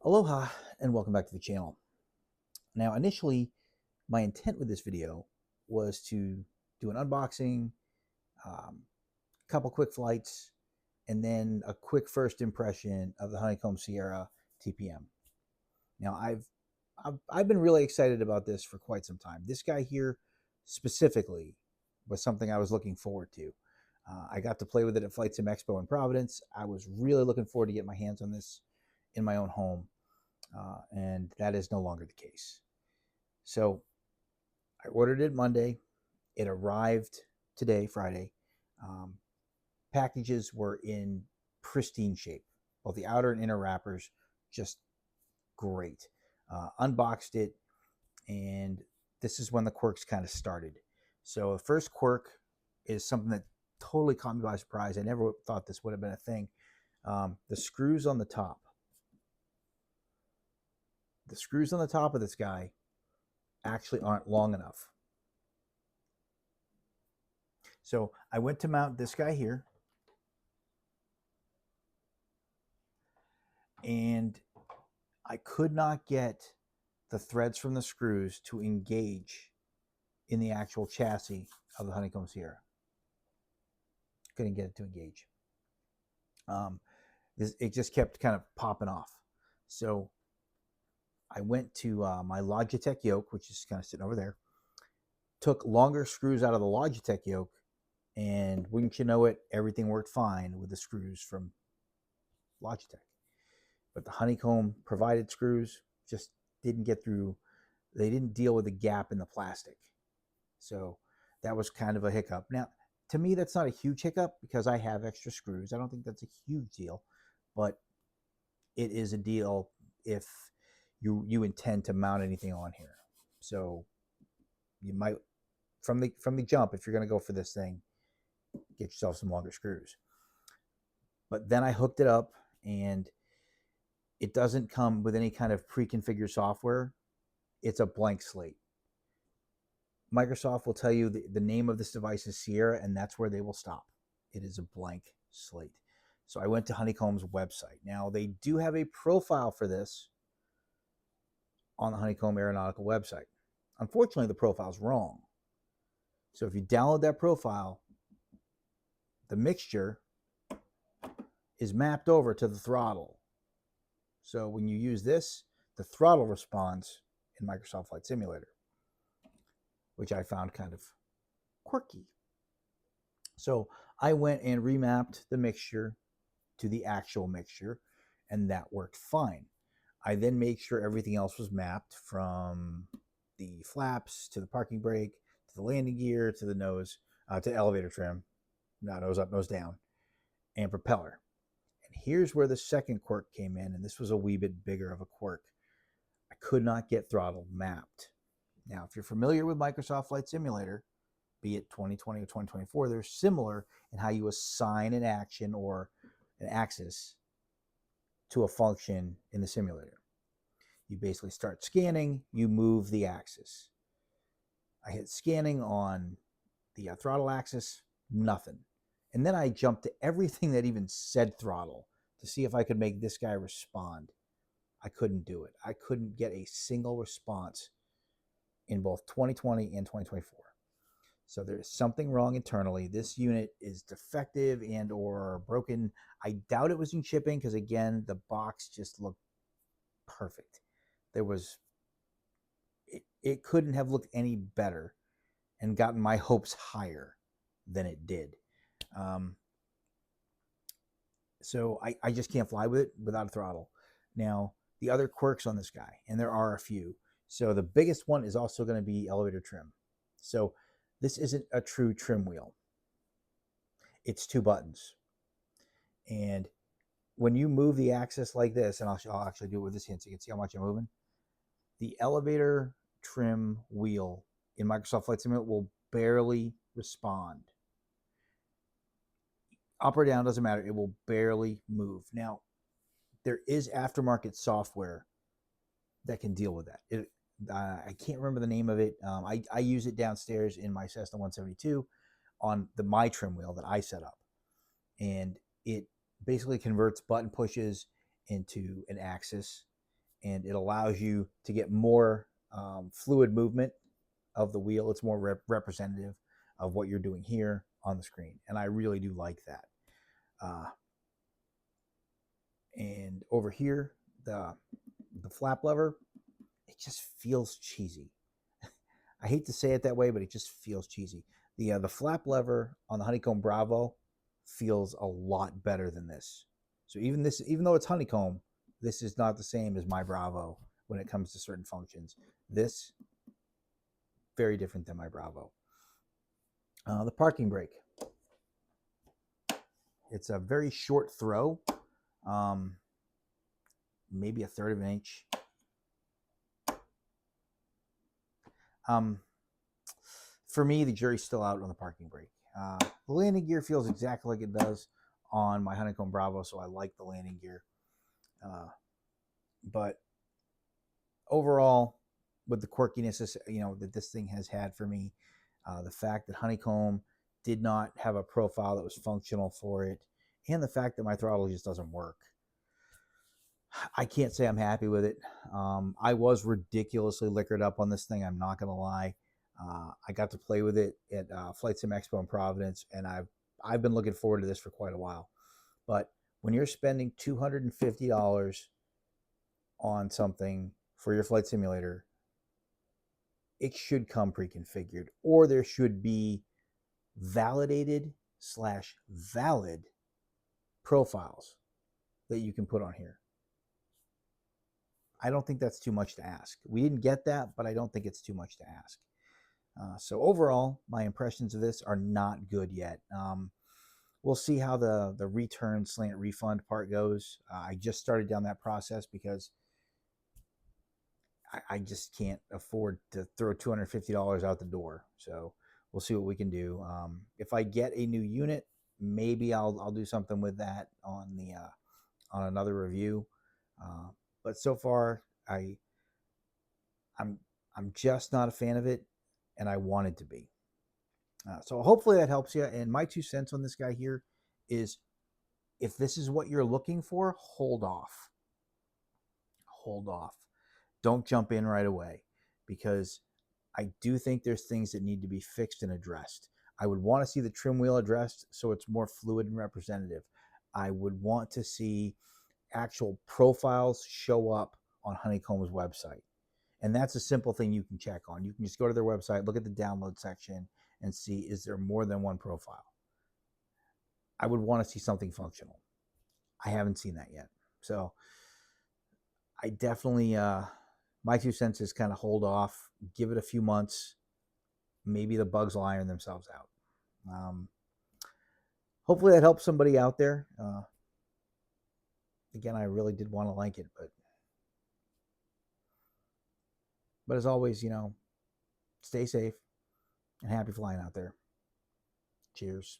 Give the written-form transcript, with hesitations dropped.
Aloha and welcome back to the channel. Now, initially, my intent with this video was to do an unboxing, a couple quick flights, and then a quick first impression of the Honeycomb Sierra TPM. Now, I've been really excited about this for quite some time. This guy here specifically was something I was looking forward to. I got to play with it at Flight Sim Expo in Providence. I was really looking forward to get my hands on this in my own home. And that is no longer the case. So I ordered it Monday. It arrived today, Friday. Packages were in pristine shape. Both the outer and inner wrappers, just great. Unboxed it, and this is when the quirks kind of started. So the first quirk is something that totally caught me by surprise. I never thought this would have been a thing. The screws on the top. The screws on the top of this guy actually aren't long enough. So I went to mount this guy here, and I could not get the threads from the screws to engage in the actual chassis of the Honeycomb Sierra. Couldn't get it to engage. It just kept kind of popping off. So I went to my Logitech yoke, which is kind of sitting over there, took longer screws out of the Logitech yoke, and wouldn't you know it, everything worked fine with the screws from Logitech. But the Honeycomb provided screws just didn't get through. They didn't deal with the gap in the plastic. So that was kind of a hiccup. Now, to me, that's not a huge hiccup because I have extra screws. I don't think that's a huge deal, but it is a deal if you intend to mount anything on here. So you might, from the jump, if you're going to go for this thing, get yourself some longer screws. But then I hooked it up, and it doesn't come with any kind of pre-configured software. It's a blank slate. Microsoft will tell you the name of this device is Sierra, and that's where they will stop. It is a blank slate. So I went to Honeycomb's website. Now, they do have a profile for this on the Honeycomb Aeronautical website. Unfortunately, the profile's wrong. So if you download that profile, the mixture is mapped over to the throttle. So when you use this, the throttle responds in Microsoft Flight Simulator, which I found kind of quirky. So I went and remapped the mixture to the actual mixture, and that worked fine. I then made sure everything else was mapped, from the flaps to the parking brake to the landing gear to the nose, to elevator trim, not nose up, nose down, and propeller. And here's where the second quirk came in, and this was a wee bit bigger of a quirk. I could not get throttle mapped. Now, if you're familiar with Microsoft Flight Simulator, be it 2020 or 2024, they're similar in how you assign an action or an axis to a function in the simulator. You basically start scanning, you move the axis. I hit scanning on the throttle axis, nothing. And then I jumped to everything that even said throttle to see if I could make this guy respond. I couldn't do it. I couldn't get a single response in both 2020 and 2024. So there's something wrong internally. This unit is defective and or broken. I doubt it was in shipping because, again, the box just looked perfect. It couldn't have looked any better and gotten my hopes higher than it did. So I just can't fly with it without a throttle. Now, the other quirks on this guy, and there are a few. So the biggest one is also going to be elevator trim. So this isn't a true trim wheel. It's two buttons. And when you move the axis like this, and I'll actually do it with this hand so you can see how much I'm moving, the elevator trim wheel in Microsoft Flight Simulator will barely respond. Up or down, doesn't matter. It will barely move. Now, there is aftermarket software that can deal with that. I can't remember the name of it. I use it downstairs in my Cessna 172 on my trim wheel that I set up. And it basically converts button pushes into an axis and it allows you to get more fluid movement of the wheel. It's more representative of what you're doing here on the screen, and I really do like that. And over here, the flap lever, it just feels cheesy. I hate to say it that way, but it just feels cheesy. The flap lever on the Honeycomb Bravo feels a lot better than this. So even though it's Honeycomb, this is not the same as my Bravo when it comes to certain functions. This, very different than my Bravo. The parking brake. It's a very short throw, maybe a third of an inch. For me, the jury's still out on the parking brake. The landing gear feels exactly like it does on my Honeycomb Bravo, so I like the landing gear. But overall, with the quirkiness, that this thing has had for me, the fact that Honeycomb did not have a profile that was functional for it, and the fact that my throttle just doesn't work, I can't say I'm happy with it. I was ridiculously liquored up on this thing, I'm not going to lie. I got to play with it at Flight Sim Expo in Providence, and I've been looking forward to this for quite a while. But when you're spending $250 on something for your flight simulator, it should come pre-configured, or there should be validated / valid profiles that you can put on here. I don't think that's too much to ask. We didn't get that, but I don't think it's too much to ask. So overall, my impressions of this are not good yet. We'll see how the return slant refund part goes. I just started down that process because I just can't afford to throw $250 out the door. So we'll see what we can do. If I get a new unit, maybe I'll do something with that on another review. But so far, I'm just not a fan of it, and I wanted to be. So hopefully that helps you. And my 2 cents on this guy here is, if this is what you're looking for, hold off. Hold off. Don't jump in right away, because I do think there's things that need to be fixed and addressed. I would want to see the trim wheel addressed so it's more fluid and representative. I would want to see actual profiles show up on Honeycomb's website. And that's a simple thing you can check on. You can just go to their website, look at the download section, and see, is there more than one profile? I would want to see something functional. I haven't seen that yet. So I definitely, my 2 cents is kind of hold off, give it a few months. Maybe the bugs will iron themselves out. Hopefully that helps somebody out there. Again, I really did want to like it, but as always, stay safe and happy flying out there. Cheers.